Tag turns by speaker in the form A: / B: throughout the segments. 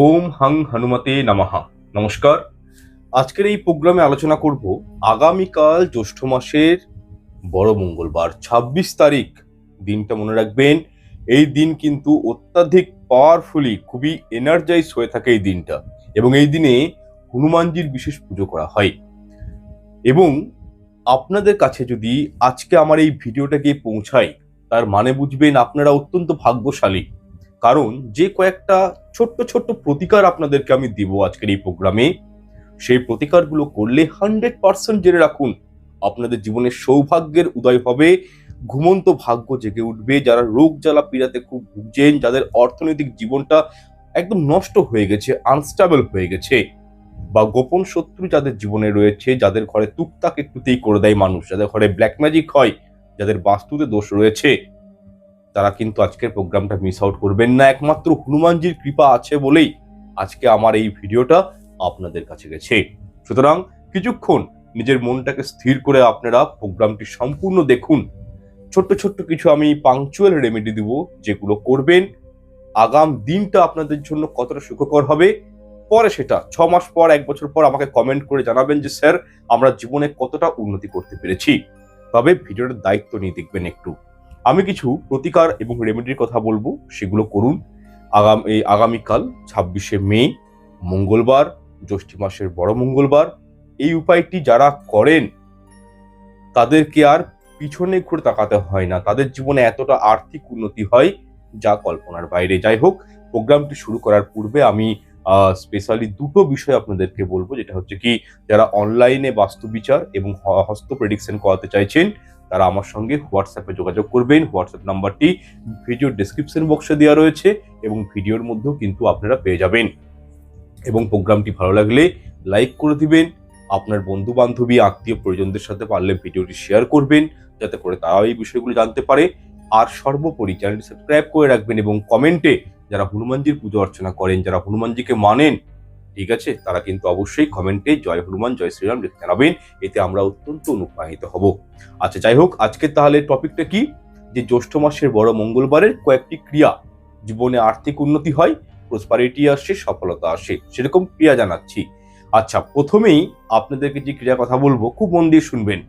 A: ওম হাং হনুমতে নমঃ। নমস্কার। আজকের এই প্রোগ্রামে আলোচনা করব আগামীকাল জ্যৈষ্ঠ মাসের বড় মঙ্গলবার ২৬ তারিখ। দিনটা মনে রাখবেন, এই দিন কিন্তু অত্যাধিক পাওয়ারফুলি খুবই এনার্জাইজ হয়ে থাকে এই দিনটা, এবং এই দিনে হনুমানজির বিশেষ পুজো করা হয়। এবং আপনাদের কাছে যদি আজকে আমার এই ভিডিওটা গিয়ে পৌঁছায়, তার মানে বুঝবেন আপনারা অত্যন্ত ভাগ্যশালী। কারণ যে কয়েকটা ছোট্ট ছোট্ট প্রতিকার আপনাদেরকে আমি দিব আজকের এই প্রোগ্রামে, সেই প্রতিকারগুলো করলে 100% জেনে রাখুন আপনাদের জীবনে সৌভাগ্যের উদয় হবে, ঘুমন্ত ভাগ্য জেগে উঠবে। যারা রোগ জ্বালা পীড়াতে খুব ভুগছেন, যাদের অর্থনৈতিক জীবনটা একদম নষ্ট হয়ে গেছে, আনস্টেবল হয়ে গেছে, বা গোপন শত্রু যাদের জীবনে রয়েছে, যাদের ঘরে টুকটাক একটুতেই করে দেয় মানুষ, যাদের ঘরে ব্ল্যাক ম্যাজিক হয়, যাদের বাস্তুতে দোষ রয়েছে, তারা কিন্তু আজকের প্রোগ্রামটা মিস আউট করবেন না। একমাত্র হনুমানজির কৃপা আছে বলেই আজকে আমার এই ভিডিওটা আপনাদের কাছে গেছে। সুতরাং কিছুক্ষণ নিজের মনটাকে স্থির করে আপনারা প্রোগ্রামটি সম্পূর্ণ দেখুন। ছোট্ট ছোট্ট কিছু আমি পাংচুয়াল রেমেডি দিব, যেগুলো করবেন আগাম দিনটা আপনাদের জন্য কতটা সুখকর হবে। পরে সেটা 6 মাস পর, 1 বছর পর আমাকে কমেন্ট করে জানাবেন যে স্যার আমরা জীবনে কতটা উন্নতি করতে পেরেছি। তবে ভিডিওটার দায়িত্ব নিয়ে দেখবেন একটু। আমি কিছু প্রতিকার এবং রেমেডির কথা বলবো, সেগুলো করুন। আগামীকাল 26শে মে মঙ্গলবার, জ্যৈষ্ঠ মাসের বড় মঙ্গলবার। এই উপায়টি যারা করেন তাদেরকে আর পিছনে ঘুরে তাকাতে হয় না, তাদের জীবনে এতটা আর্থিক উন্নতি হয় যা কল্পনার বাইরে। যাই হোক, প্রোগ্রামটি শুরু করার পূর্বে আমি স্পেশালি দুটো বিষয় আপনাদেরকে বলবো, যেটা হচ্ছে কি, যারা অনলাইনে বাস্তু বিচার এবং হস্ত প্রেডিকশন করাতে চাইছেন তারা আমার সঙ্গে হোয়াটসঅ্যাপে যোগাযোগ করবেন। হোয়াটসঅ্যাপ নাম্বারটি ভিডিওর ডেসক্রিপশন বক্সে দেওয়া রয়েছে এবং ভিডিওর মধ্যেও কিন্তু আপনারা পেয়ে যাবেন। এবং প্রোগ্রামটি ভালো লাগলে লাইক করে দিবেন, আপনার বন্ধু বান্ধবী আত্মীয় পরিজনদের সাথে পারলে ভিডিওটি শেয়ার করবেন, যাতে করে তারাও এই বিষয়গুলো জানতে পারে। আর সর্বোপরি চ্যানেলটি সাবস্ক্রাইব করে রাখবেন এবং কমেন্টে যারা হনুমানজির পুজো অর্চনা করেন, যারা হনুমানজিকে মানেন, ঠিক আছে, তারা কিন্তু অবশ্যই কমেন্টে জয় হনুমান জয় শ্রীরাম লিখে জানাবেন। এতে আমরা অত্যন্ত অনুপ্রাণিত হব। আচ্ছা, যাই হোক, আজকে তাহলে টপিকটা কি, যে জ্যৈষ্ঠ মাসের বড় মঙ্গলবারের কয়েকটি ক্রিয়া জীবনে আর্থিক উন্নতি হয়, প্রসপারিটি আসে, সফলতা আসে, সেরকম ক্রিয়া জানাচ্ছি। আচ্ছা, প্রথমেই আপনাদেরকে যে ক্রিয়ার কথা বলবো খুব মন দিয়ে শুনবেন।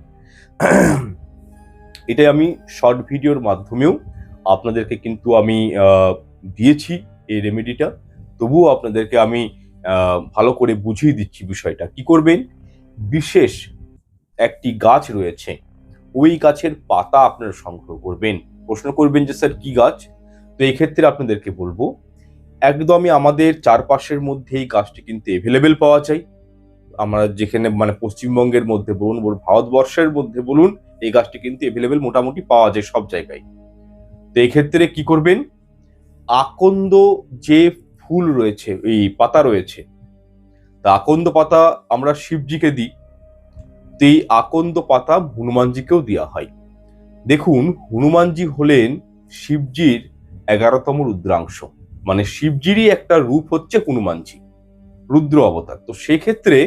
A: এটাই আমি শর্ট ভিডিওর মাধ্যমেও আপনাদেরকে কিন্তু আমি দিয়েছি এই রেমেডিটা, তবুও আপনাদেরকে আমি ভালো করে বুঝিয়ে দিচ্ছি বিষয়টা। কি করবেন, বিশেষ একটি গাছ রয়েছে, ওই গাছের পাতা আপনারা সংগ্রহ করবেন। প্রশ্ন করবেন যে স্যার কি গাছ? তো এই ক্ষেত্রে আপনাদেরকে বলবো, একদমই আমাদের চারপাশের মধ্যে এই গাছটি কিন্তু এভেলেবেল পাওয়া যায়। আমরা যেখানে মানে পশ্চিমবঙ্গের মধ্যে বলুন, ভারতবর্ষের মধ্যে বলুন, এই গাছটি কিন্তু এভেলেবেল মোটামুটি পাওয়া যায় সব জায়গায়। তো এই ক্ষেত্রে কি করবেন, আকন্দ যে ফুল রয়েছে, এই পাতা রয়েছে, তা আকন্দ পাতা আমরা শিবজিকে দিই, তো এই আকন্দ পাতা হনুমানজিকেও দেওয়া হয়। দেখুন, হনুমানজি হলেন শিবজির 11তম রুদ্রাংশ, মানে শিবজিরই একটা রূপ হচ্ছে হনুমানজি, রুদ্র অবতার। তো সেক্ষেত্রে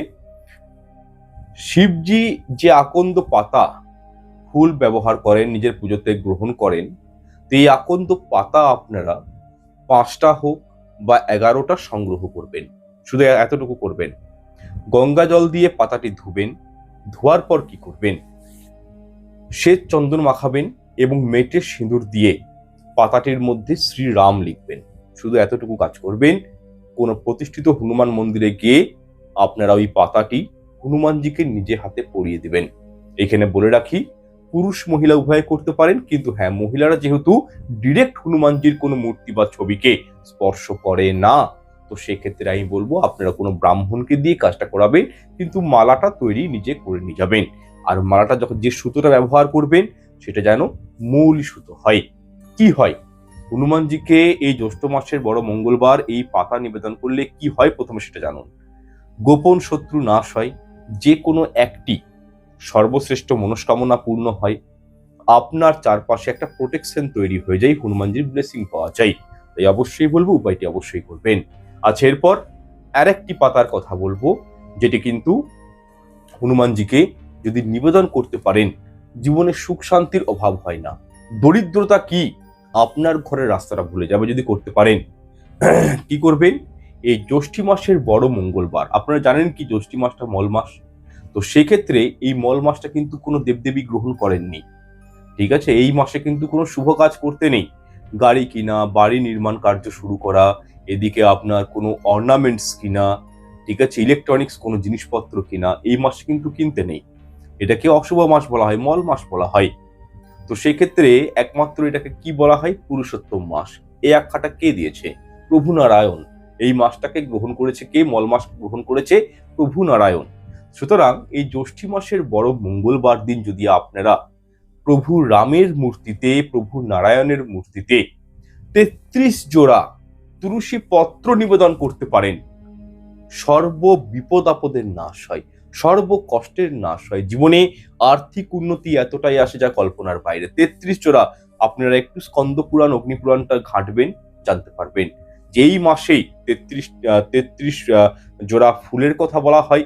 A: শিবজি যে আকন্দ পাতা ফুল ব্যবহার করেন, নিজের পুজোতে গ্রহণ করেন, তো এই আকন্দ পাতা আপনারা 5টা হোক বা 11টা সংগ্রহ করবেন। শুধু এতটুকু করবেন, গঙ্গা জল দিয়ে পাতাটি ধুবেন। ধোয়ার পর কি করবেন, শ্বেত চন্দন মাখাবেন এবং মেটে সিঁদুর দিয়ে পাতাটির মধ্যে শ্রীরাম লিখবেন। শুধু এতটুকু কাজ করবেন। কোনো প্রতিষ্ঠিত হনুমান মন্দিরে গিয়ে আপনারা ওই পাতাটি হনুমানজিকে নিজে হাতে পরিয়ে দিবেন। এখানে বলে রাখি, পুরুষ মহিলা উভয় করতে পারেন, কিন্তু হ্যাঁ, মহিলারা যেহেতু ডিরেক্ট হনুমানজির কোনো মূর্তি বা ছবিকে স্পর্শ করে না, তো সেক্ষেত্রে আমি বলবো আপনারা কোনো ব্রাহ্মণকে দিয়ে কাজটা করাবেন, কিন্তু মালাটা তৈরি নিজে করে নিয়ে যাবেন। আর মালাটা যখন যে সুতোটা ব্যবহার করবেন সেটা যেন মূল সুতো হয়। কি হয়, হনুমানজিকে এই জ্যৈষ্ঠ মাসের বড় মঙ্গলবার এই পাতা নিবেদন করলে কি হয় প্রথমে সেটা জানুন। গোপন শত্রু নাশ হয়, যে কোনো একটি সর্বশ্রেষ্ঠ মনস্কামনা পূর্ণ হয়, আপনার চারপাশে একটা প্রোটেকশন তৈরি হয়ে যায়, হনুমানজির ব্লেসিং পাওয়া যায়। তাই অবশ্যই বলবো উপায়টি অবশ্যই করবেন। আচ্ছা, এরপর আরেকটি পাতার কথা বলবো, যেটি কিন্তু হনুমানজিকে যদি নিবেদন করতে পারেন, জীবনে সুখ শান্তির অভাব হয় না। দরিদ্রতা কি আপনার ঘরের রাস্তাটা ভুলে যাবে যদি করতে পারেন। কি করবেন, এই জ্যৈষ্ঠী মাসের বড় মঙ্গলবার, আপনারা জানেন কি জ্যৈষ্ঠী মাসটা মল মাস, তো সেক্ষেত্রে এই মল মাসটা কিন্তু কোনো দেবদেবী গ্রহণ করেননি। ঠিক আছে, এই মাসে কিন্তু কোনো শুভ কাজ করতে নেই। গাড়ি কিনা, বাড়ি নির্মাণ কার্য শুরু করা, এদিকে আপনার কোনো অর্নামেন্টস কিনা, ঠিক আছে, ইলেকট্রনিক্স কোনো জিনিসপত্র কিনা, এই মাসে কিন্তু কিনতে নেই। এটাকে অশুভ মাস বলা হয়, মল মাস বলা হয়। তো সেই ক্ষেত্রে একমাত্র এটাকে কি বলা হয়, পুরুষোত্তম মাস। এই আখ্যাটা কে দিয়েছে? প্রভু নারায়ণ। এই মাসটাকে গ্রহণ করেছে কে? মল মাস গ্রহণ করেছে প্রভু নারায়ণ। সুতরাং এই জ্যৈষ্ঠী মাসের বড় মঙ্গলবার দিন যদি আপনারা প্রভু রামের মূর্তিতে, প্রভু নারায়ণের মূর্তিতে ৩৩ জোড়া তুলসী পত্র নিবেদন করতে পারেন, সর্ব বিপদ আপদের নাশ হয়, সর্ব কষ্টের নাশ হয়, জীবনে আর্থিক উন্নতি এতটাই আসে যা কল্পনার বাইরে। ৩৩ জোড়া, আপনারা একটু স্কন্দ পুরাণ, অগ্নি পুরাণটা ঘাঁটবেন, জানতে পারবেন যে এই মাসেই ৩৩ জোড়া ফুলের কথা বলা হয়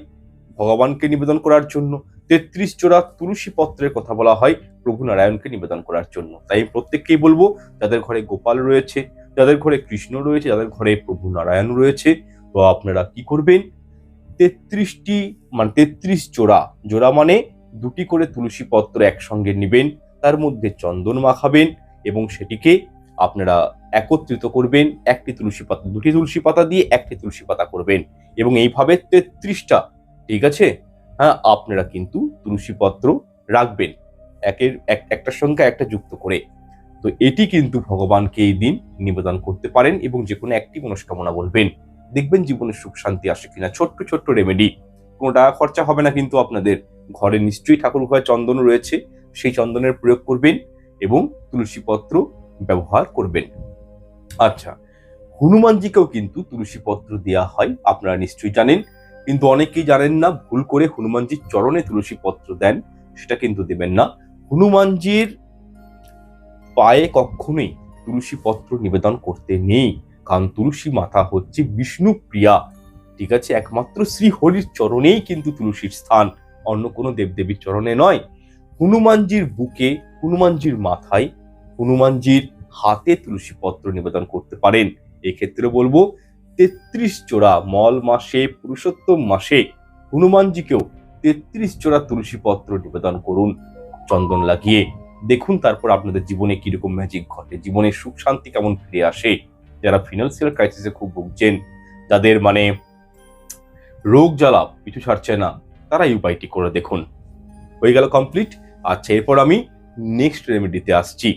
A: ভগবানকে নিবেদন করার জন্য, ৩৩ জোড়া তুলসী পত্রের কথা বলা হয় প্রভু নারায়ণকে নিবেদন করার জন্য। তাই প্রত্যেককেই বলবো, যাদের ঘরে গোপাল রয়েছে, যাদের ঘরে কৃষ্ণ রয়েছে, যাদের ঘরে প্রভু নারায়ণ রয়েছে, তো আপনারা কি করবেন, ৩৩টি মানে ৩৩ জোড়া, জোড়া মানে দুটি করে তুলসী পত্র একসঙ্গে নেবেন, তার মধ্যে চন্দন মাখাবেন এবং সেটিকে আপনারা একত্রিত করবেন। একটি তুলসী পাতা, দুটি তুলসী পাতা দিয়ে একটি তুলসী পাতা করবেন এবং এইভাবে ৩৩টা, ঠিক আছে, হ্যাঁ, আপনারা কিন্তু তুলসী পত্র রাখবেন একটার সঙ্গে একটা যুক্ত করে। তো এটি কিন্তু ভগবানকে এই দিন নিবেদন করতে পারেন এবং যে কোনো একটি মনস্কামনা বলবেন, দেখবেন জীবনে সুখ শান্তি আসে কিনা। ছোট্ট ছোট্ট রেমেডি, কোনো টাকা খরচা হবে না কিন্তু আপনাদের। ঘরে নিশ্চয়ই ঠাকুর ঘরে চন্দন রয়েছে, সেই চন্দনের প্রয়োগ করবেন এবং তুলসী পত্র ব্যবহার করবেন। আচ্ছা, হনুমানজিকেও কিন্তু তুলসী পত্র দেওয়া হয়, আপনারা নিশ্চয়ই জানেন, কিন্তু অনেকেই জানেন না, ভুল করে হনুমানজির চরণে তুলসী পত্র দেন, সেটা কিন্তু দেবেন না। হনুমানজির পায়ে কখনোই তুলসী পত্র নিবেদন করতে নেই, কারণ তুলসী মাতা হচ্ছে বিষ্ণু প্রিয়া। ঠিক আছে, একমাত্র শ্রী হরির চরণেই কিন্তু তুলসীর স্থান, অন্য কোনো দেবদেবীর চরণে নয়। হনুমানজির বুকে, হনুমানজির মাথায়, হনুমানজির হাতে তুলসী পত্র নিবেদন করতে পারেন। এক্ষেত্রে বলবো ৩৩ জোড়া, মল মাসে, পুরুষোত্তম মাসে হনুমানজিকেও ৩৩ জোড়া তুলসী পত্র নিবেদন করুন চন্দন লাগিয়ে। দেখুন তারপর আপনাদের জীবনে কিরকম ম্যাজিক ঘটে, জীবনে সুখ শান্তি কেমন ফিরে আসে। যারা ফিনান্সিয়াল ক্রাইসিসে খুব ভুগছেন, যাদের মানে রোগ জ্বালা পিছু ছাড়ছে না, তারা এই উপায়টি করে দেখুন। হয়ে গেল কমপ্লিট। আচ্ছা, এরপর আমি নেক্সট রেমেডিতে আসছি।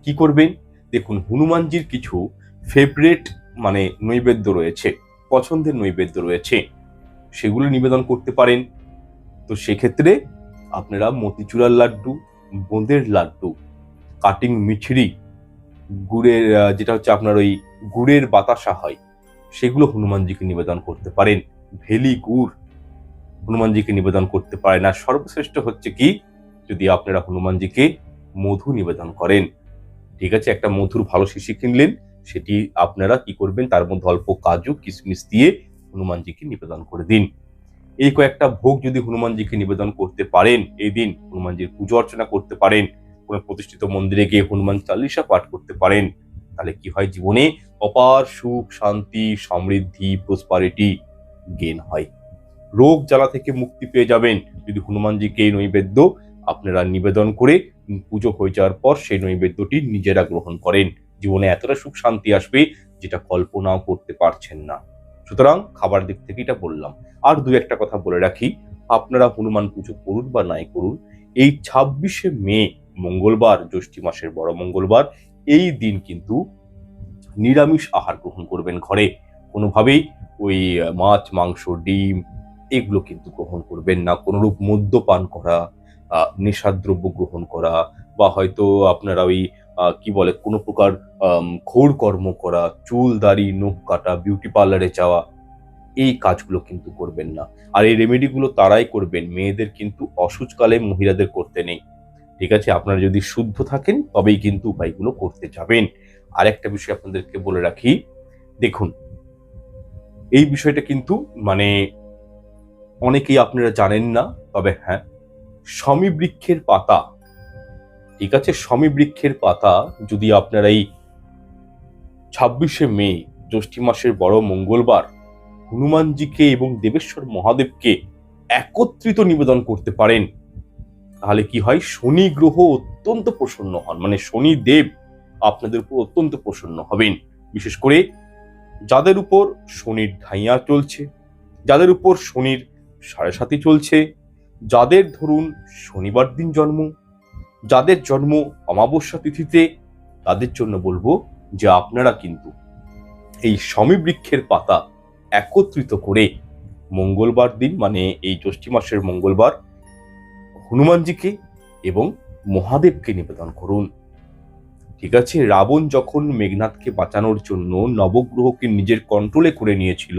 A: কি করবেন, দেখুন হনুমানজির কিছু ফেভারিট মানে নৈবেদ্য রয়েছে, পছন্দের নৈবেদ্য রয়েছে, সেগুলো নিবেদন করতে পারেন। তো সেক্ষেত্রে আপনারা মতিচুরার লাড্ডু, বোঁদের লাড্ডু, কাটিং মিছরি, গুড়ের যেটা হচ্ছে আপনার ওই গুড়ের বাতাসা হয়, সেগুলো হনুমানজিকে নিবেদন করতে পারেন। ভেলি গুড় হনুমানজিকে নিবেদন করতে পারেন। আর সর্বশ্রেষ্ঠ হচ্ছে কি, যদি আপনারা হনুমানজিকে মধু নিবেদন করেন, ঠিক আছে, একটা মধুর ভালো শিশি কিনলেন, সেটি আপনারা কি করবেন, তার মধ্যে অল্প কাজু কিশমিশ দিয়ে হনুমানজিকে নিবেদন করে দিন। এই কয়েকটা ভোগ যদি হনুমানজিকে নিবেদন করতে পারেন, এই দিন হনুমানজির পুজো অর্চনা করতে পারেন, কোনো প্রতিষ্ঠিত মন্দিরে গিয়ে হনুমান চালিসা পাঠ করতে পারেন, তাহলে কি হয়, জীবনে অপার সুখ শান্তি সমৃদ্ধি প্রসপারিটি গেইন হয়। রোগ জ্বালা থেকে মুক্তি পেয়ে যাবেন যদি হনুমানজিকে এই নৈবেদ্য আপনারা নিবেদন করে পুজো হয়ে যাওয়ার পর সেই নৈবেদ্যটি নিজেরা গ্রহণ করেন। জীবনে এতটা সুখ শান্তি আসবে যেটা কল্পনাও করতে পারছেন না। সুতরাং খাবার দিক থেকে এটা বললাম। আর দু একটা কথা বলে রাখি, আপনারা হনুমান পুজো করুন বা নাই করুন, এই 26শে মে মঙ্গলবার, জ্যৈষ্ঠী মাসের বড় মঙ্গলবার, এই দিন কিন্তু নিরামিষ আহার গ্রহণ করবেন ঘরে। কোনোভাবেই ওই মাছ মাংস ডিম এগুলো কিন্তু গ্রহণ করবেন না। কোনোরূপ মদ্যপান করা, নেশাদ্রব্য গ্রহণ করা, বা হয়তো আপনারা ওই কি বলে কোনো প্রকার ঘোর কর্ম করা, চুল দাড়ি নখ কাটা, বিউটি পার্লারে যাওয়া, এই কাজগুলো কিন্তু করবেন না। আর এই রেমেডিগুলো তারাই করবেন, মেয়েদের কিন্তু অসুচকালে মহিলাদের করতে নেই। ঠিক আছে, আপনারা যদি শুদ্ধ থাকেন তবেই কিন্তু উপায়গুলো করতে যাবেন। আর একটা বিষয় আপনাদেরকে বলে রাখি, দেখুন এই বিষয়টা কিন্তু মানে অনেকেই আপনারা জানেন না, তবে হ্যাঁ, শমী বৃক্ষের পাতা, ঠিক আছে, শমী বৃক্ষের পাতা যদি আপনারা এই 26শে মে জ্যৈষ্ঠী মাসের বড় মঙ্গলবার হনুমানজিকে এবং দেবেশ্বর মহাদেবকে একত্রিত নিবেদন করতে পারেন, তাহলে কি হয়, শনি গ্রহ অত্যন্ত প্রসন্ন হন, মানে শনি দেব আপনাদের উপর অত্যন্ত প্রসন্ন হবেন। বিশেষ করে যাদের উপর শনির ঢাইয়া চলছে, যাদের উপর শনির 7.5 চলছে, যাদের ধরুন শনিবার দিন জন্ম, যাদের জন্ম অমাবস্যা তিথিতে, তাদের জন্য বলবো যে আপনারা কিন্তু এই শমী বৃক্ষের পাতা একত্রিত করে মঙ্গলবার দিন, মানে এই জ্যৈষ্ঠ মাসের মঙ্গলবার, হনুমানজিকে এবং মহাদেবকে নিবেদন করুন। ঠিক আছে, রাবণ যখন মেঘনাথকে বাঁচানোর জন্য নবগ্রহকে নিজের কন্ট্রোলে করে নিয়েছিল,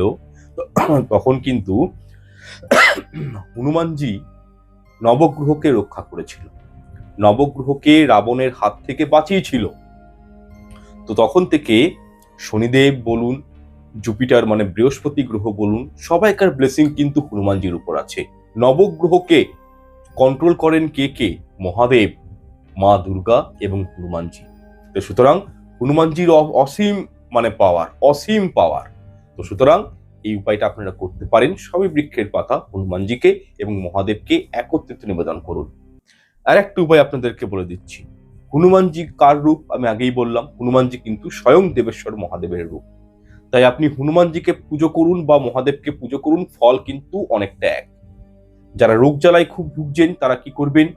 A: তখন কিন্তু হনুমানজি নবগ্রহকে রক্ষা করেছিল, নবগ্রহকে রাবণের হাত থেকে বাঁচিয়েছিল। তো তখন থেকে শনিদেব বলুন, জুপিটার মানে বৃহস্পতি গ্রহ বলুন, সবাইকার ব্লেসিং কিন্তু হনুমানজির উপর আছে। নবগ্রহকে কন্ট্রোল করেন কে কে? মহাদেব, মা দুর্গা এবং হনুমানজি। তো সুতরাং হনুমানজির অসীম মানে পাওয়ার, অসীম পাওয়ার। তো সুতরাং এই উপায়টা আপনারা করতে পারেন, সবই বৃক্ষের পাতা হনুমানজিকে এবং মহাদেবকে একত্রিত নিবেদন করুন। আর একটা উপায় আপনাদেরকে বলে দিচ্ছি, হনুমানজি কার রূপ? আমি আগেই বললাম, হনুমানজি কিন্তু স্বয়ং দেবেশ্বর মহাদেবের রূপ। তাই আপনি হনুমানজিকে পুজো করুন বা মহাদেবকে পুজো করুন, ফল কিন্তু অনেকটা এক। যারা রোগ জ্বালায় খুব ভুগছেন তারা কি করবেন?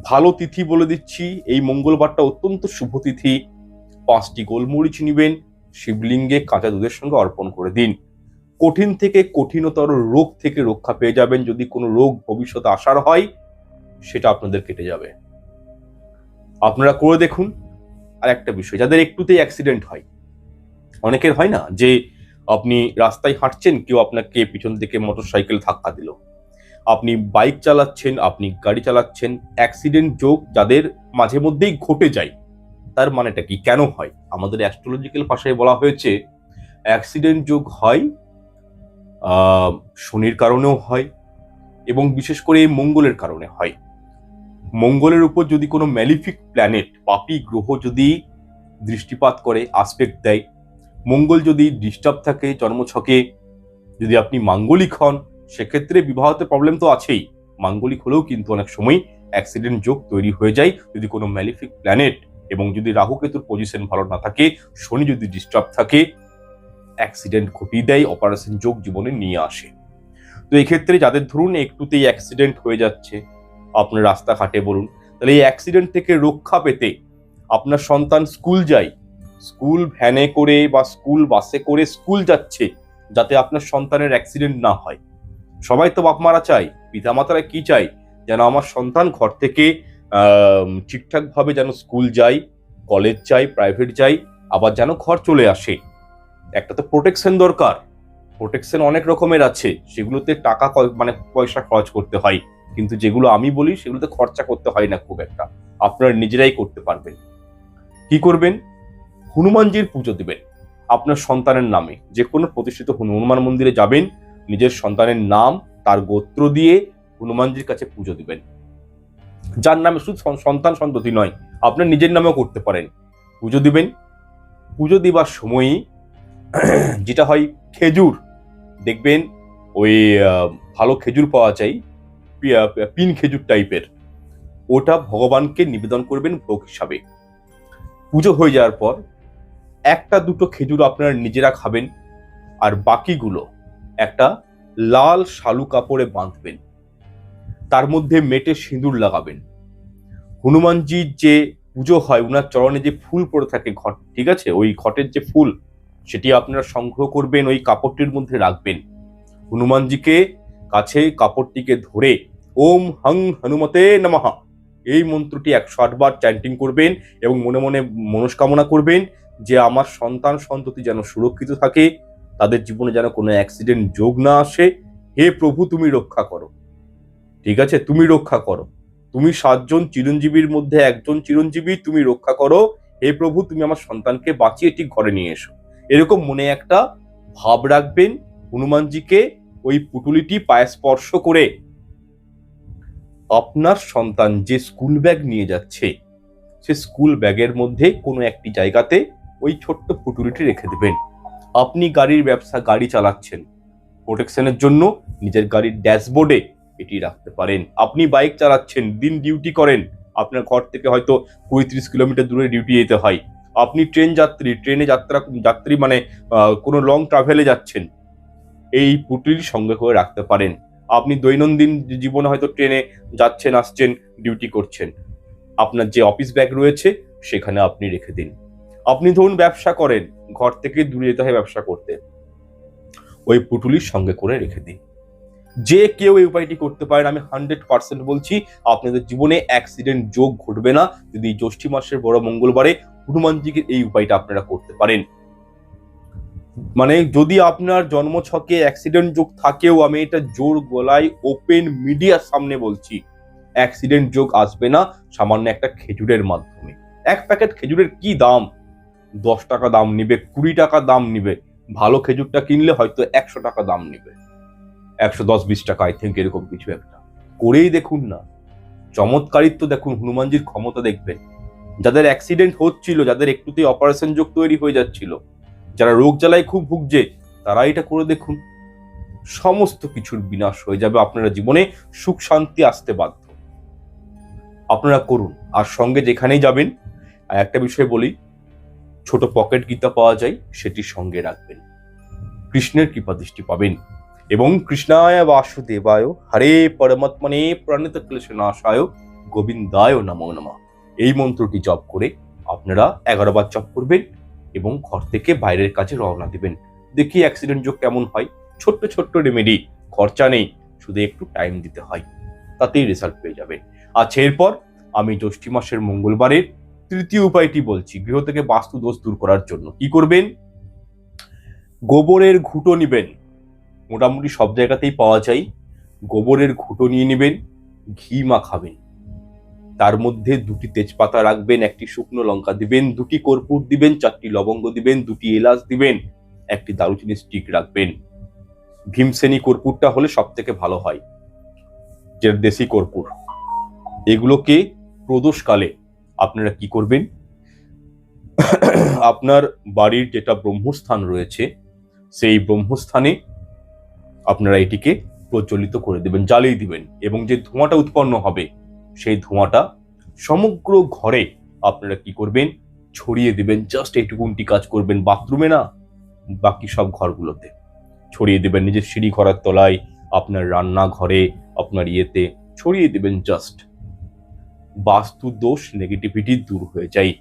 A: ভালো তিথি বলে দিচ্ছি, এই মঙ্গলবারটা অত্যন্ত শুভ তিথি। 5টি গোলমরিচ নিবেন, শিবলিঙ্গে কাঁচা দুধের সঙ্গে অর্পণ করে দিন। কঠিন থেকে কঠিনতর রোগ থেকে রক্ষা পেয়ে যাবেন। যদি কোনো রোগ ভবিষ্যতে আসার হয়, সেটা আপনাদের কেটে যাবে। আপনারা করে দেখুন। আর একটা বিষয়, যাদের একটুতেই অ্যাক্সিডেন্ট হয়, অনেকের হয় না যে আপনি রাস্তায় হাঁটছেন, কেউ আপনাকে পিছন থেকে মোটরসাইকেল ধাক্কা দিল, আপনি বাইক চালাচ্ছেন, আপনি গাড়ি চালাচ্ছেন, অ্যাক্সিডেন্ট যোগ যাদের মাঝে মধ্যেই ঘটে যায়, তার মানেটা কি, কেন হয়? আমাদের অ্যাস্ট্রোলজিক্যাল ভাষায় বলা হয়েছে অ্যাক্সিডেন্ট যোগ হয় শনির কারণেও হয় এবং বিশেষ করে মঙ্গলের কারণে হয়। মঙ্গলের উপর যদি কোনো ম্যালিফিক প্ল্যানেট, পাপী গ্রহ যদি দৃষ্টিপাত করে, আসপেক্ট দেয়, মঙ্গল যদি ডিস্টার্ব থাকে জন্মছকে, যদি আপনি মাঙ্গলিক হন, সেক্ষেত্রে বিবাহতে প্রবলেম তো আছেই, মাঙ্গলিক হলেও কিন্তু অনেক সময় অ্যাক্সিডেন্ট যোগ তৈরি হয়ে যায় যদি কোনো ম্যালিফিক প্ল্যানেট এবং যদি রাহু কেতুর পজিশন ভালো না থাকে, শনি যদি ডিস্টার্ব থাকে, অ্যাক্সিডেন্ট ঘটিয়ে দেয়, অপারেশন যোগ জীবনে নিয়ে আসে। তো এই ক্ষেত্রে যাদের ধরুন একটুতেই অ্যাক্সিডেন্ট হয়ে যাচ্ছে, আপনার রাস্তাঘাটে বলুন, তাহলে এই অ্যাক্সিডেন্ট থেকে রক্ষা পেতে আপনার সন্তান স্কুল যায়, স্কুল ভ্যানে করে বা স্কুল বাসে করে স্কুল যাচ্ছে, যাতে আপনার সন্তানের অ্যাক্সিডেন্ট না হয়। সবাই তো বাপ মারা চাই, পিতামাতারা কি চাই, যেন আমার সন্তান ঘর থেকে ঠিকঠাক ভাবে যেন স্কুল যায়, কলেজ যায়, প্রাইভেট যায়, আবার যেন ঘর চলে আসে। একটা তো প্রোটেকশন দরকার। প্রোটেকশন অনেক রকমের আছে, সেগুলোতে টাকা মানে পয়সা খরচ করতে হয়, কিন্তু যেগুলো আমি বলি সেগুলোতে খরচা করতে হয় না খুব একটা, আপনারা নিজেরাই করতে পারবেন। কি করবেন? হনুমানজির পুজো দিবেন আপনার সন্তানের নামে। যে কোনো প্রতিষ্ঠিত হনুমান মন্দিরে যাবেন, নিজের সন্তানের নাম, তার গোত্র দিয়ে হনুমানজির কাছে পুজো দিবেন। যার নামে, শুধু সন্তান সন্ততি নয়, আপনার নিজের নামেও করতে পারেন। পুজো দিবেন। পুজো দিবার সময়ই যেটা হয়, খেজুর দেখবেন, ওই ভালো খেজুর পাওয়া যায়, পিন খেজুর টাইপের, ওটা ভগবানকে নিবেদন করবেন ভোগ হিসাবে। পুজো হয়ে যাওয়ার পর 1-2 খেজুর আপনারা নিজেরা খাবেন, আর বাকিগুলো একটা লাল শালু কাপড়ে বাঁধবেন, তার মধ্যে মেটে সিঁদুর লাগাবেন। হনুমানজির যে পুজো হয়, উনার চরণে যে ফুল পড়ে থাকে ঘট, ঠিক আছে, ওই ঘটের যে ফুল, সেটি আপনারা সংগ্রহ করবেন, ওই কাপড়টির মধ্যে রাখবেন। হনুমানজিকে কাছে কাপড়টিকে ধরে ওম হং হনুমতে নমঃ এই মন্ত্রটি 108 বার চ্যান্টিং করবেন এবং মনে মনে মনস্কামনা করবেন যে আমার সন্তান সন্ততি যেন সুরক্ষিত থাকে, তাদের জীবনে যেন কোনো অ্যাক্সিডেন্ট যোগ না আসে। হে প্রভু, তুমি রক্ষা করো, ঠিক আছে, তুমি রক্ষা করো, তুমি 7 জন চিরঞ্জীবীর মধ্যে একজন চিরঞ্জীবী, তুমি রক্ষা করো। হে প্রভু, তুমি আমার সন্তানকে বাঁচিয়ে ঠিক ঘরে নিয়ে এসো। এরকম মনে একটা ভাব রাখবেন। হনুমানজিকে ওই পুটুলিটি পায়ে স্পর্শ করে আপনার সন্তান যে স্কুল ব্যাগ নিয়ে যাচ্ছে, সে স্কুল ব্যাগের মধ্যে কোনো একটি জায়গাতে ওই ছোট্ট পুটুলিটি রেখে দেবেন। আপনি গাড়ির ব্যবসা, গাড়ি চালাচ্ছেন, প্রোটেকশনের জন্য নিজের গাড়ির ড্যাশবোর্ডে এটি রাখতে পারেন। আপনি বাইক চালাচ্ছেন, দিন ডিউটি করেন, আপনার ঘর থেকে হয়তো 35 কিলোমিটার দূরে ডিউটি যেতে হয়। আপনি ট্রেনে যাত্রী মানে কোনো লং ট্রাভেলে যাচ্ছেন, এই পুটলির সঙ্গে করে রাখতে পারেন। আপনি দৈনন্দিন জীবনে হয়তো ট্রেনে যাচ্ছেন, আসছেন, ডিউটি করছেন, আপনার যে অফিস ব্যাগ রয়েছে সেখানে আপনি রেখে দিন। আপনি ধরুন ব্যবসা করেন, ঘর থেকে দূরে যেতে হয় ব্যবসা করতে, ওই পুটুলির সঙ্গে করে রেখে দিন। যে কেউ এই উপায়টি করতে পারেন। আমি 100% বলছি, আপনাদের জীবনে অ্যাক্সিডেন্ট যোগ ঘটবে না যদি জ্যৈষ্ঠী মাসের বড় মঙ্গলবারে হনুমানজিকে এই উপায়টা আপনারা করতে পারেন। মানে যদি আপনার জন্মছকে অ্যাক্সিডেন্ট যোগ থাকেও, আমি এটা জোর গলায় ওপেন মিডিয়ার সামনে বলছি, অ্যাক্সিডেন্ট যোগ আসবে না সামান্য একটা খেজুরের মাধ্যমে। এক প্যাকেট খেজুরের কি দাম? 10 টাকা দাম নিবে, 20 টাকা দাম নিবে। ভালো খেজুরটা কিনলে হয়তো 100 টাকা দাম নিবে, 110-20 টাকা, আই থিঙ্ক এরকম কিছু একটা। করেই দেখুন না, চমৎকারিত্ব দেখুন, হনুমানজির ক্ষমতা দেখবেন। যাদের অ্যাক্সিডেন্ট হচ্ছিল, যাদের একটুতেই অপারেশন যোগ তৈরি হয়ে যাচ্ছিল, যারা রোগ জ্বালায় খুব ভুগছে, তারা এটা করে দেখুন, সমস্ত কিছুর বিনাশ হয়ে যাবে। আপনারা জীবনে সুখ শান্তি আসতে বাধ্য। আপনারা করুন। আর সঙ্গে যেখানেই যাবেন, আর একটা বিষয় বলি, ছোট পকেট গীতা পাওয়া যায়, সেটি সঙ্গে রাখবেন। কৃষ্ণের কৃপা দৃষ্টি পাবেন। এবং কৃষ্ণায় বাসুদেবায় হরে পরমাত্মনে প্রণীত ক্লেশনাশায় গোবিন্দায় নমো নমঃ, এই মন্ত্রটি জপ করে আপনারা 11 বার জপ করবেন এবং ঘর থেকে বাইরের কাজে রওনা দিবেন। দেখি অ্যাক্সিডেন্ট যোগ কেমন হয়। ছোট্ট ছোট্ট রেমেডি, খরচা নেই, শুধু একটু টাইম দিতে হয়, তাতেই রেজাল্ট পেয়ে যাবেন। আচ্ছা, এরপর আমি জ্যৈষ্ঠী মাসের মঙ্গলবারের তৃতীয় উপায়টি বলছি, গৃহ থেকে বাস্তু দোষ দূর করার জন্য। কি করবেন? গোবরের ঘুঁটো নিবেন, মোটামুটি সব জায়গাতেই পাওয়া যায়। গোবরের ঘুঁটো নিয়ে নেবেন, ঘি মাখাবেন, তার মধ্যে 2টি তেজপাতা রাখবেন, 1টি শুকনো লঙ্কা দিবেন, 2টি কর্পূর দিবেন, 4টি লবঙ্গ দিবেন, 2টি এলাচ দিবেন, 1টি দারুচিনি স্টিক রাখবেন। ভীমসেনী কর্পূরটা হলে সব থেকে ভালো হয়, যে দেশি কর্পূর। এগুলোকে প্রদোষকালে আপনারা কি করবেন? আপনার বাড়ির যেটা ব্রহ্মস্থান রয়েছে, সেই ব্রহ্মস্থানে আপনারা এটিকে প্রজ্বলিত করে দেবেন, জ্বালিয়ে দিবেন, এবং যে ধোঁয়াটা উৎপন্ন হবে সেই ধোঁয়াটা সমগ্র ঘরে আপনারা কি করবেন? ছড়িয়ে দিবেন। জাস্ট এইটুকুনটি কাজ করবেন, বাথরুমে না, বাকি সব ঘরগুলোতে ছড়িয়ে দিবেন। নিজের সিঁড়ি ঘরের তলায়, আপনার রান্নাঘরে, আপনার ইয়েতে ছড়িয়ে দিবেন। জাস্ট বাস্তু দোষ, নেগেটিভিটি দূর হয়ে যায়।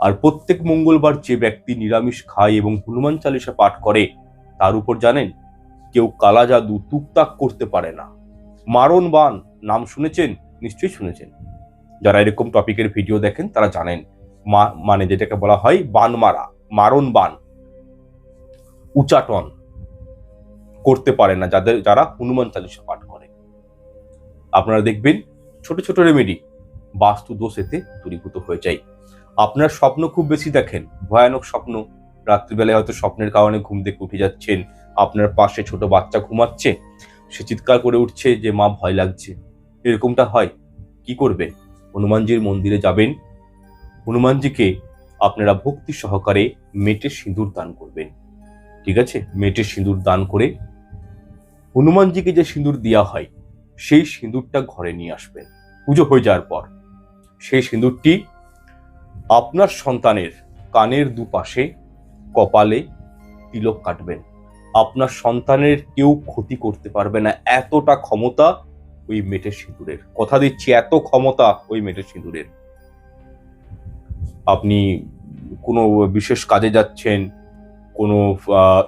A: আর প্রত্যেক মঙ্গলবার যে ব্যক্তি নিরামিষ খায় এবং হনুমান চালিসা পাঠ করে, তার উপর জানেন, কেউ কালা জাদু টুকটাক করতে পারে না। মারণ বান নাম শুনেছেন? নিশ্চয়ই শুনেছেন। যারা এরকম টপিকের ভিডিও দেখেন তারা জানেন, মানে যেটাকে বলা হয় বান মারা, মারণ বান, উচাটন করতে পারে না যারা হনুমান চালিসা পাঠ করে। আপনারা দেখবেন ছোট ছোট রেমেডি, বাস্তু দোষ এতে দূরীভূত হয়ে যায়। আপনার স্বপ্ন খুব বেশি দেখেন, ভয়ানক স্বপ্ন, রাত্রিবেলায় হয়তো স্বপ্নের কারণে ঘুম থেকে উঠে যাচ্ছেন, আপনার পাশে ছোট বাচ্চা ঘুমাচ্ছে, সে চিৎকার করে উঠছে যে মা ভয় লাগছে, এরকমটা হয়, কি করবেন? হনুমানজির মন্দিরে যাবেন, হনুমানজিকে আপনারা ভক্তি সহকারে মেটের সিঁদুর দান করবেন। ঠিক আছে? মেটের সিঁদুর দান করে হনুমানজিকে যে সিঁদুর দেওয়া হয়, সেই সিঁদুরটা ঘরে নিয়ে আসবেন পুজো হয়ে যাওয়ার পর। সেই সিঁদুরটি আপনার সন্তানের কানের দুপাশে, কপালে তিলক কাটবেন। আপনার সন্তানের কেউ ক্ষতি করতে পারবে না, এতটা ক্ষমতা ওই মেটের সিঁদুরের। কথা দিচ্ছি, এত ক্ষমতা ওই মেটের সিঁদুরের। আপনি কোনো বিশেষ কাজে যাচ্ছেন, কোনো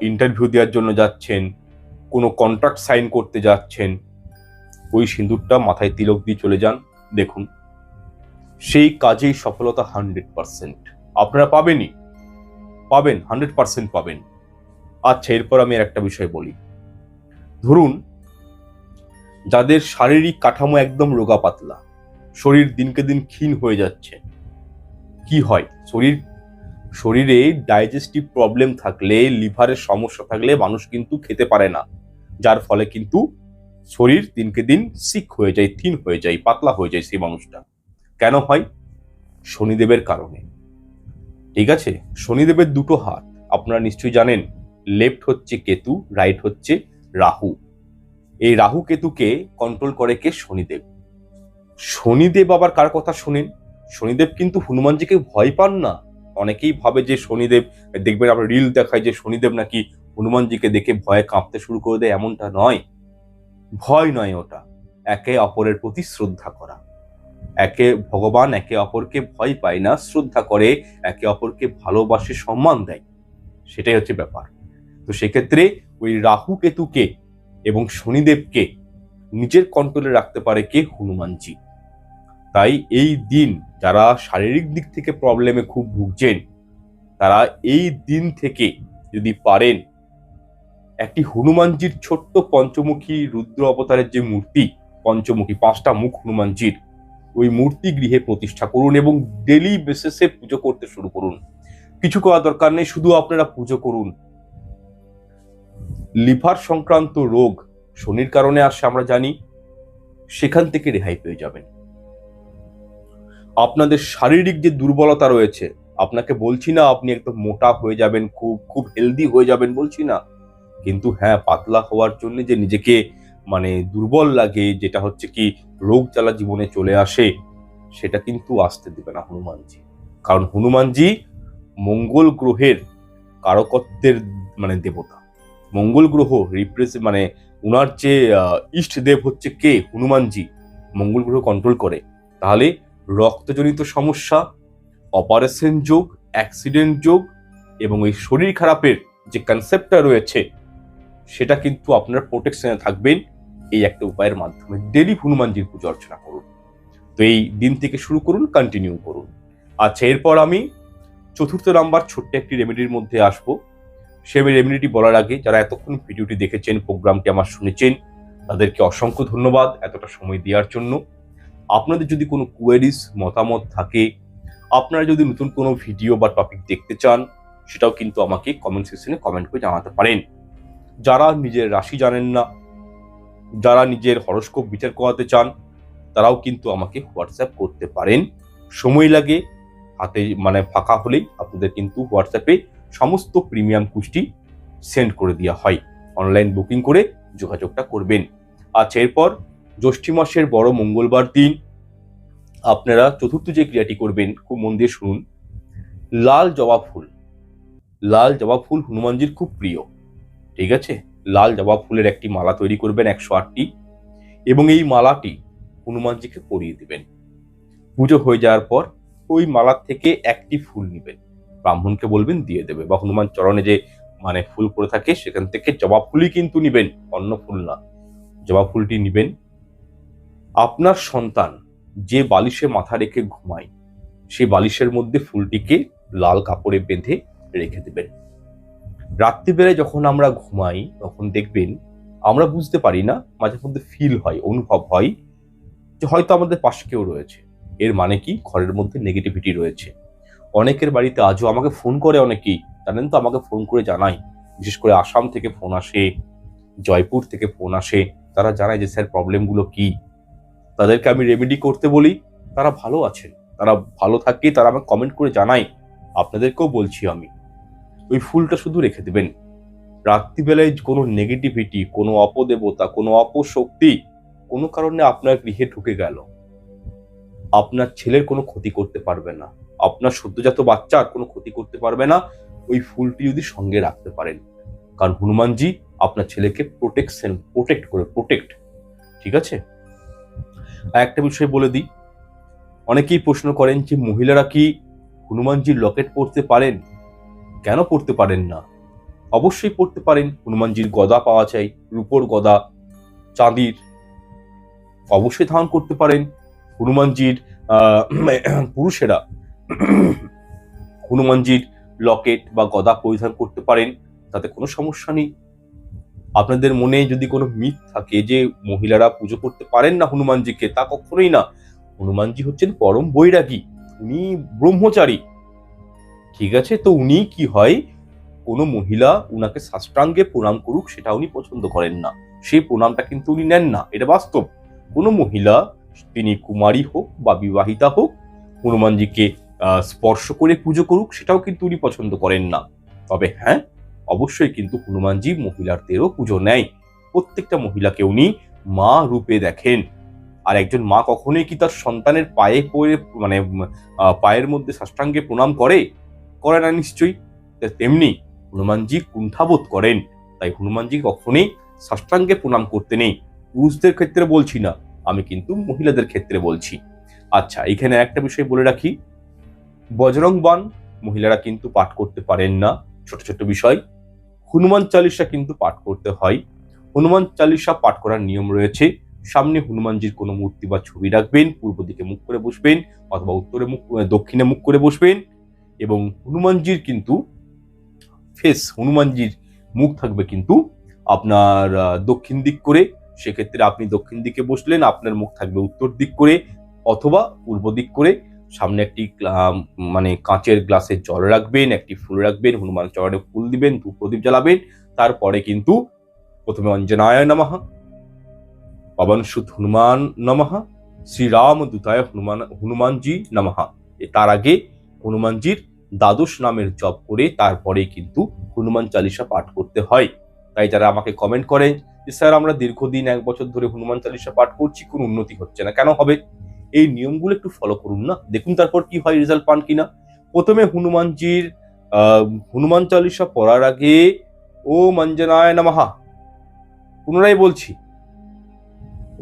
A: ইন্টারভিউ দেওয়ার জন্য যাচ্ছেন, কোনো কন্ট্রাক্ট সাইন করতে যাচ্ছেন, ওই সিঁদুরটা মাথায় তিলক দিয়ে চলে যান, দেখুন সেই কাজেই সফলতা 100% আপনারা পাবেন, 100% পাবেন। আচ্ছা, এরপর আমি একটা বিষয় বলি। ধরুন যাদের শারীরিক কাঠামো একদম রোগা পাতলা, শরীর দিনকে দিন ক্ষীণ হয়ে যাচ্ছে, কি হয়? শরীরে ডাইজেস্টিভ প্রবলেম থাকলে, লিভারের সমস্যা থাকলে মানুষ কিন্তু খেতে পারে না, যার ফলে কিন্তু শরীর দিনকে দিন সিক হয়ে যায়, থিন হয়ে যায়, পাতলা হয়ে যায় সেই মানুষটা। কেন হয়? শনিদেবের কারণে। ঠিক আছে? শনিদেবের 2টো হাত, আপনারা নিশ্চয়ই জানেন, লেফট হচ্ছে কেতু, রাইট হচ্ছে রাহু। এই রাহু কেতুকে কন্ট্রোল করে কে? শনিদেব। শনিদেব আবার কার কথা শোনেন? শনিদেব কিন্তু হনুমানজিকে ভয় পান না। অনেকেই ভাবে যে শনিদেব, দেখবেন আমরা রিল দেখায় যে শনিদেব নাকি হনুমানজিকে দেখে ভয়ে কাঁপতে শুরু করে দেয়, এমনটা নয়। ভয় নয় ওটা, একে অপরের প্রতি শ্রদ্ধা করা। ভগবান একে অপরকে ভয় পায় না, শ্রদ্ধা করে, একে অপরকে ভালোবাসে, সম্মান দেয়, সেটাই হচ্ছে ব্যাপার। তো সেক্ষেত্রে ওই রাহু কেতুকে এবং শনিদেবকে নিজের কন্ট্রোলে রাখতে পারে কে? হনুমানজি। তাই এই দিন যারা শারীরিক দিক থেকে প্রবলেমে খুব ভুগছেন, তারা এই দিন থেকে যদি পারেন একটি হনুমানজির ছোট্ট পঞ্চমুখী রুদ্র অবতারের যে মূর্তি, পঞ্চমুখী 5টা মুখ হনুমানজির, ওই মূর্তি গৃহে প্রতিষ্ঠা করুন এবং ডেলি বেসিসে পুজো করতে শুরু করুন। কিছু করার দরকার নেই, শুধু আপনারা পুজো করুন। লিভার সংক্রান্ত রোগ শনির কারণে আসে আমরা জানি, সেখান থেকে রেহাই পেয়ে যাবেন। আপনাদের শারীরিক যে দুর্বলতা রয়েছে, আপনাকে বলছি না আপনি একদম মোটা হয়ে যাবেন, খুব খুব হেলদি হয়ে যাবেন বলছি না, কিন্তু হ্যাঁ, পাতলা হওয়ার জন্য যে নিজেকে দুর্বল লাগে, যেটা হচ্ছে কি রোগ জ্বালা জীবনে চলে আসে, সেটা কিন্তু আসতে দেবে না হনুমানজি। কারণ হনুমানজি মঙ্গল গ্রহের কারকত্বের দেবতা। মঙ্গল গ্রহ উনার যে ইষ্ট দেব হচ্ছে কে? হনুমানজি। মঙ্গল গ্রহ কন্ট্রোল করে। তাহলে রক্তজনিত সমস্যা, অপারেশন যোগ, অ্যাক্সিডেন্ট যোগ এবং এই শরীর খারাপের যে কনসেপ্টটা রয়েছে, সেটা কিন্তু আপনার প্রোটেকশনে থাকবেন এই একটা উপায়ের মাধ্যমে। ডেলি হনুমানজির পুজো অর্চনা করুন। তো এই দিন থেকে শুরু করুন, কন্টিনিউ করুন। আচ্ছা, এরপর আমি 4র্থ নাম্বার ছোট্ট একটি রেমেডির মধ্যে আসবো। সেই রেমেডিটি বলার আগে যারা এতক্ষণ ভিডিওটি দেখেছেন, প্রোগ্রামটি আমার শুনেছেন, তাদেরকে অসংখ্য ধন্যবাদ এতটা সময় দেওয়ার জন্য। আপনাদের যদি কোনো কোয়েরিজ, মতামত থাকে, আপনারা যদি নতুন কোনো ভিডিও বা টপিক দেখতে চান, সেটাও কিন্তু আমাকে কমেন্ট সেকশনে কমেন্ট করে জানাতে পারেন। যারা নিজের রাশি জানেন না, যারা নিজের হরোস্কোপ বিচার করাতে চান, তারাও কিন্তু আমাকে হোয়াটসঅ্যাপ করতে পারেন। সময় লাগে, হাতে ফাঁকা হলেই আপনাদের কিন্তু হোয়াটসঅ্যাপে সমস্ত প্রিমিয়াম কুষ্টি সেন্ড করে দেওয়া হয়। অনলাইন বুকিং করে যোগাযোগটা করবেন। আচ্ছা, এরপর জ্যৈষ্ঠী মাসের বড় মঙ্গলবার দিন আপনারা 4র্থ যে ক্রিয়াটি করবেন, খুব মন দিয়ে শুনুন। লাল জবা ফুল, লাল জবা ফুল হনুমানজির খুব প্রিয়, ঠিক আছে? লাল জবা ফুলের একটি মালা তৈরি করবেন 108টি, এবং এই মালাটি হনুমানজিকে পরিয়ে দিবেন। পুজো হয়ে যাওয়ার পর ওই মালার থেকে একটি ফুল নেবেন, ব্রাহ্মণকে বলবেন দিয়ে দেবে, বা হনুমান চরণে যে ফুল পড়ে থাকে সেখান থেকে জবা ফুলই কিন্তু নিবেন, অন্য ফুল না। জবা ফুলটি নিবেন। আপনার সন্তান যে বালিশে মাথা রেখে ঘুমায়, সেই বালিশের মধ্যে ফুলটিকে লাল কাপড়ে বেঁধে রেখে দেবেন। রাত্রিবেলায় যখন আমরা ঘুমাই, তখন দেখবেন আমরা বুঝতে পারি না, মাঝে মধ্যে ফিল হয়, অনুভব হয় যে হয়তো আমাদের পাশে কেউ রয়েছে। এর মানে কি? ঘরের মধ্যে নেগেটিভিটি রয়েছে। অনেকের বাড়িতে আজও আমাকে ফোন করে, অনেকেই জানেন তো, আমাকে ফোন করে জানায়, বিশেষ করে আসাম থেকে ফোন আসে, জয়পুর থেকে ফোন আসে, তারা জানায় যে স্যার প্রবলেমগুলো কি। তাদেরকে আমি রেমেডি করতে বলি, তারা ভালো আছেন, তারা ভালো থাকে, তারা আমাকে কমেন্ট করে জানায়। আপনাদেরকেও বলছি আমি, ওই ফুলটা শুধু রেখে দেবেন। রাত্রিবেলায় কোনো নেগেটিভিটি, কোনো অপদেবতা, কোনো অপশক্তি কোনো কারণে আপনার গৃহে ঢুকে গেল, আপনার ছেলের কোনো ক্ষতি করতে পারবে না, আপনার সদ্যজাত বাচ্চার কোনো ক্ষতি করতে পারবে না, ওই ফুলটি যদি সঙ্গে রাখতে পারেন। কারণ হনুমানজি আপনার ছেলেকে প্রোটেক্ট, ঠিক আছে? আর একটা বিষয় বলে দিই, অনেকেই প্রশ্ন করেন যে মহিলারা কি হনুমানজির লকেট পরতে পারেন? কেন পরতে পারেন না? অবশ্যই পরতে পারেন। হনুমানজির গদা পাওয়া যায়, রূপোর গদা, চাঁদির, অবশ্যই ধারণ করতে পারেন। হনুমানজির পুরুষেরা হনুমানজির লকেট বা গদা পরিধান করতে পারেন, তাতে কোনো সমস্যা নেই। আপনাদের মনে যদি কোনো মিথ থাকে যে মহিলারা পুজো করতে পারেন না হনুমানজিকে, তা কখনোই না। হনুমানজি হচ্ছেন পরম বৈরাগী, উনি ব্রহ্মচারী, ঠিক আছে? তো উনি কি হয়, কোনো মহিলা উনাকে সাষ্টাঙ্গে প্রণাম করুক সেটা উনি পছন্দ করেন না, সেই প্রণামটা কিন্তু উনি নেন না, এটা বাস্তব। কোনো মহিলা, তিনি কুমারী হোক বা বিবাহিতা হোক, হনুমানজিকে স্পর্শ করে পুজো করুক সেটাও কিন্তু উনি পছন্দ করেন না। তবে হ্যাঁ, অবশ্যই কিন্তু হনুমানজি মহিলাদেরও পুজো নেয়। প্রত্যেকটা মহিলাকে উনি মা রূপে দেখেন। আর একজন মা কখনোই কি তার সন্তানের পায়ে পড়ে মানে পায়ের মধ্যে সাষ্টাঙ্গে প্রণাম করে? করে না নিশ্চয়ই। তেমনি হনুমানজি কুণ্ঠাবোধ করেন, তাই হনুমানজি কখনোই সাষ্টাঙ্গে প্রণাম করতে নেই। পুরুষদের ক্ষেত্রে বলছি না, আমি কিন্তু মহিলাদের ক্ষেত্রে বলছি। আচ্ছা, এখানে একটা বিষয় বলে রাখি, বজরং বাণ মহিলারা কিন্তু পাঠ করতে পারেন না, ছোট ছোট বিষয়। হনুমান চালিসা কিন্তু পাঠ করতে হয়। হনুমান চালিসা পাঠ করার নিয়ম রয়েছে। সামনে হনুমানজির কোনো মূর্তি বা ছবি রাখবেন, পূর্ব দিকে মুখ করে বসবেন অথবা দক্ষিণে মুখ করে বসবেন, এবং হনুমানজির কিন্তু হনুমানজির মুখ থাকবে কিন্তু আপনার দক্ষিণ দিক করে। সেক্ষেত্রে আপনি দক্ষিণ দিকে বসলেন, আপনার মুখ থাকবে উত্তর দিক করে অথবা পূর্ব দিক করে। সামনে একটি মানে কাঁচের গ্লাসে জল রাখবেন, একটি ফুল রাখবেন, হনুমান চরণে ফুল দিবেন, ধূপ প্রদীপ জ্বালাবেন। তারপরে কিন্তু প্রথমে অঞ্জনায় নমঃ, পবনসুত হনুমান নমঃ, শ্রীরাম দূতায় হনুমানজি নমঃ। তার আগে হনুমানজির দ্বাদশ নামের জপ করে তারপরে কিন্তু হনুমান চালিসা পাঠ করতে হয়। তাই যারা আমাকে কমেন্ট করেন যে স্যার আমরা দীর্ঘদিন 1 বছর ধরে হনুমান চালিসা পাঠ করছি, কোনো উন্নতি হচ্ছে না, কেন হবে? এই নিয়মগুলো একটু ফলো করুন না, দেখুন তারপর কি হয়, রেজাল্ট পান কিনা। প্রথমে হনুমানজির হনুমান চালিসা পড়ার আগে ওম অঞ্জনায় নমঃ, পুনরায় বলছি,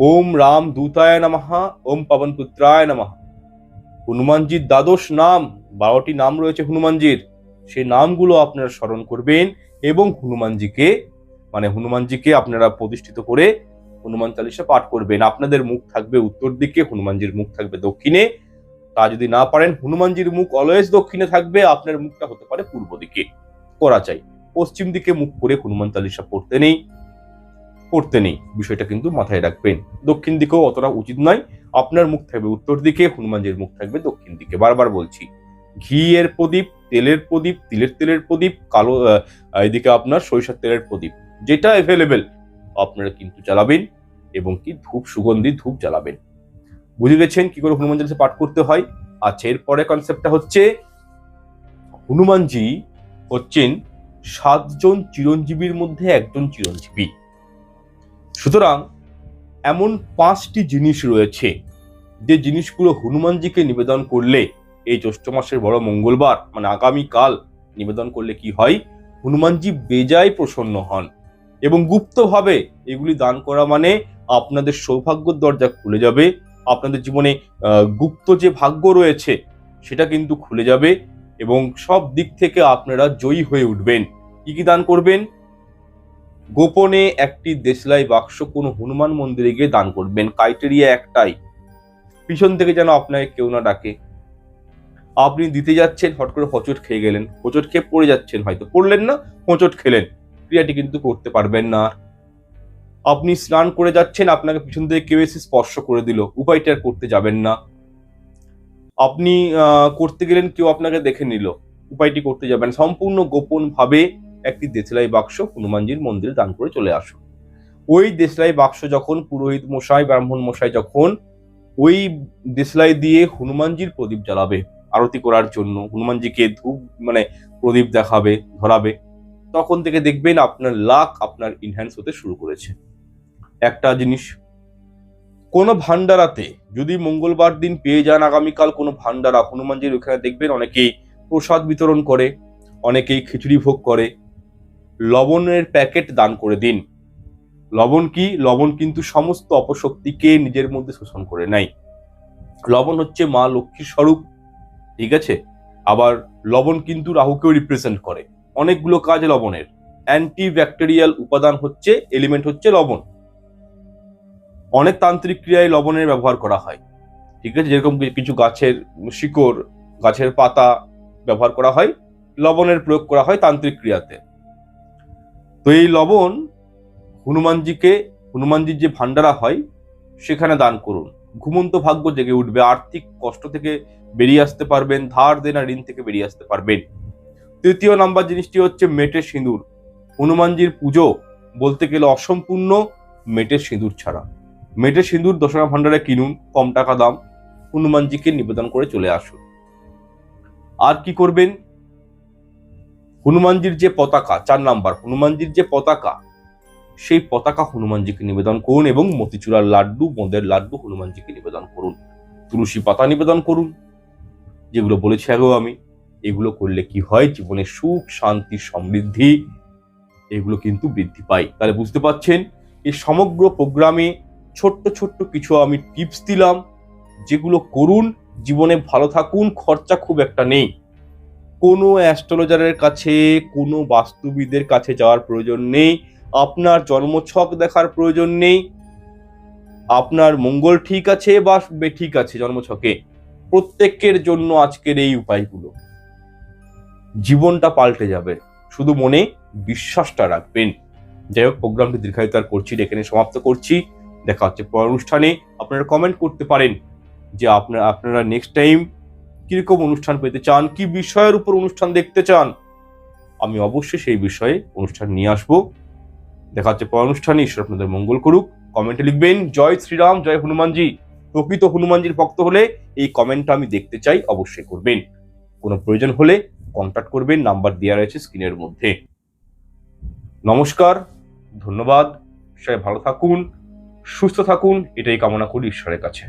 A: ওম রাম দূতায় নমঃ, ওম পবন পুত্রায় নমঃ। হনুমানজির দ্বাদশ নাম, 12টি নাম রয়েছে হনুমানজির, সেই নামগুলো আপনারা স্মরণ করবেন এবং হনুমানজিকে আপনারা প্রতিষ্ঠিত করে হনুমান চালিসা পাঠ করবেন। আপনাদের মুখ থাকবে উত্তর দিকে, হনুমানজির মুখ থাকবে দক্ষিণে। তা যদি না পারেন, হনুমানজির মুখ অলওয়েজ দক্ষিণে থাকবে, আপনার মুখটা হতে পারে পূর্ব দিকে করা চাই। পশ্চিম দিকে মুখ করে হনুমান চালিসা পড়তে নেই, বিষয়টা কিন্তু মাথায় রাখবেন। দক্ষিণ দিকেও অতটা উচিত নয়, আপনার মুখ থাকবে উত্তর দিকে, হনুমানজির মুখ থাকবে দক্ষিণ দিকে। বারবার বলছি, ঘিয়ের প্রদীপ, তেলের প্রদীপ, তিলের তেলের প্রদীপ, কালো এদিকে আপনার সরিষার তেলের প্রদীপ, যেটা অ্যাভেলেবেল আপনারা কিন্তু জ্বালাবেন, এবং কি সুগন্ধি ধূপ জ্বালাবেন। বুঝে গেছেন কি করে হনুমান চালিসা পাঠ করতে হয়? আচ্ছা, এরপরে কনসেপ্টটা হচ্ছে, হনুমানজি হচ্ছেন 7 জন চিরঞ্জীবীর মধ্যে একজন চিরঞ্জীবী। সুতরাং এমন 5টি জিনিস রয়েছে যে জিনিসগুলো হনুমানজিকে নিবেদন করলে, এই জ্যৈষ্ঠ মাসের বড় মঙ্গলবার মানে আগামীকাল নিবেদন করলে কি হয়, হনুমানজি বেজায় প্রসন্ন হন। এবং গুপ্তভাবে এগুলি দান করা মানে আপনাদের সৌভাগ্যের দরজা খুলে যাবে, আপনাদের জীবনে গুপ্ত যে ভাগ্য রয়েছে সেটা কিন্তু খুলে যাবে, এবং সব দিক থেকে আপনারা জয়ী হয়ে উঠবেন। কি কি দান করবেন? গোপনে একটি দেশলাই বাক্স কোনো হনুমান মন্দিরে গিয়ে দান করবেন। ক্রাইটেরিয়া একটাই, পিছন থেকে যেন আপনাকে কেউ না ডাকে। আপনি দিতে যাচ্ছেন, হট করে হোঁচট খেয়ে গেলেন, হোঁচট খেয়ে পড়ে যাচ্ছেন, হয়তো পড়লেন না, হোঁচট খেলেন, ক্রিয়াটি কিন্তু করতে পারবেন না। আপনি স্নান করে যাচ্ছেন, আপনাকে পিছন থেকে কেউ এসে স্পর্শ করে দিল, উপায়টা করতে যাবেন না। আপনি করতে গেলেন, কেউ আপনাকে দেখে নিল, উপায়টি করতে যাবেন। সম্পূর্ণ গোপন ভাবে একটি দেশলাই বাক্স হনুমানজির মন্দিরে দান করে চলে আসুন। ওই দেশলাই বাক্স যখন পুরোহিত মশাই, ব্রাহ্মণ মশাই যখন ওই দেশলাই দিয়ে হনুমানজির প্রদীপ জ্বালাবে আরতি করার জন্য, হনুমানজিকে ধূপ প্রদীপ ধরাবে, তখন থেকে দেখবেন আপনার লাক আপনার ইনহ্যান্স হতে শুরু করেছে। একটা জিনিস, কোনো ভান্ডারাতে যদি মঙ্গলবার দিন পেয়ে যান আগামীকাল কোনো ভান্ডারা, হনুমানজির ওখানে দেখবেন অনেকেই প্রসাদ বিতরণ করে, অনেকেই খিচুড়ি ভোগ করে, লবণের প্যাকেট দান করে দিন। লবণ কি? লবণ কিন্তু সমস্ত অপশক্তিকে নিজের মধ্যে শোষণ করে নেয়। লবণ হচ্ছে মা লক্ষ্মীর স্বরূপ, ঠিক আছে? আবার লবণ কিন্তু রাহুকেও রিপ্রেজেন্ট করে। অনেকগুলো কাজ লবণের, অ্যান্টি ব্যাকটেরিয়াল উপাদান হচ্ছে, এলিমেন্ট হচ্ছে লবণ। অনেক তান্ত্রিক ক্রিয়ায় লবণের ব্যবহার করা হয়, ঠিক আছে? যেরকম কিছু গাছের শিকড়, গাছের পাতা ব্যবহার করা হয়, লবণের প্রয়োগ করা হয় তান্ত্রিক ক্রিয়াতে। তো এই লবণ হনুমানজির যে ভান্ডারা হয় সেখানে দান করুন। ঘুমন্ত ভাগ্য জেগে উঠবে, আর্থিক কষ্ট থেকে বেরিয়ে আসতে পারবেন, ধার দেনা ঋণ থেকে বেরিয়ে আসতে পারবেন। 3য় নাম্বার জিনিসটি হচ্ছে মেটে সিঁদুর। হনুমানজির পুজো বলতে গেলে অসম্পূর্ণ মেটে সিঁদুর ছাড়া। মেটে সিঁদুর দশরা ভান্ডারে কিনুন, কম টাকা দাম, হনুমানজিকে নিবেদন করে চলে আসুন। আর কি করবেন? হনুমানজির যে পতাকা 4 নাম্বার, হনুমানজির যে পতাকা, সেই পতাকা হনুমানজিকে নিবেদন করুন এবং মতিচুরার লাড্ডু, বোঁদের লাড্ডু হনুমানজিকে নিবেদন করুন। তুলসী পাতা নিবেদন করুন, যেগুলো বলেছি আগেও আমি। এগুলো করলে কি হয়, জীবনে সুখ, শান্তি, সমৃদ্ধি এগুলো কিন্তু বৃদ্ধি পায়। তাহলে বুঝতে পারছেন, এই সমগ্র প্রোগ্রামে ছোট্ট ছোট্ট কিছু আমি টিপস দিলাম, যেগুলো করুন, জীবনে ভালো থাকুন। খরচা খুব একটা নেই। কোনো অ্যাস্ট্রোলজারের কাছে, কোনো বাস্তুবিদের কাছে যাওয়ার প্রয়োজন নেই। আপনার জন্মছক দেখার প্রয়োজন নেই। আপনার মঙ্গল ঠিক আছে বা ঠিক আছে জন্মছকে, প্রত্যেকের জন্য আজকের এই উপায়গুলো, জীবনটা পাল্টে যাবে। শুধু মনে বিশ্বাসটা রাখবেন। যাই হোক, প্রোগ্রামটি দীর্ঘায়িত আর করছি, এখানে সমাপ্ত করছি। দেখা হচ্ছে পরের অনুষ্ঠানে। আপনারা কমেন্ট করতে পারেন যে আপনারা নেক্সট টাইম কিরকম অনুষ্ঠান পেতে চান, কি বিষয়ের উপর অনুষ্ঠান দেখতে চান। আমি অবশ্যই সেই বিষয়ে অনুষ্ঠান নিয়ে আসবো। দেখা হচ্ছে পরের অনুষ্ঠানে। ঈশ্বর আপনাদের মঙ্গল করুক। কমেন্টে লিখবেন জয় শ্রীরাম, জয় হনুমানজি। প্রকৃত হনুমানজির ভক্ত হলে এই কমেন্টটা আমি দেখতে চাই, অবশ্যই করবেন। কোনো প্রয়োজন হলে কন্ট্যাক্ট করবেন, নাম্বার দেওয়া রয়েছে স্ক্রিনের মধ্যে। নমস্কার, ধন্যবাদ। সবাই ভালো থাকুন, সুস্থ থাকুন, এটাই কামনা করি ঈশ্বরের কাছে।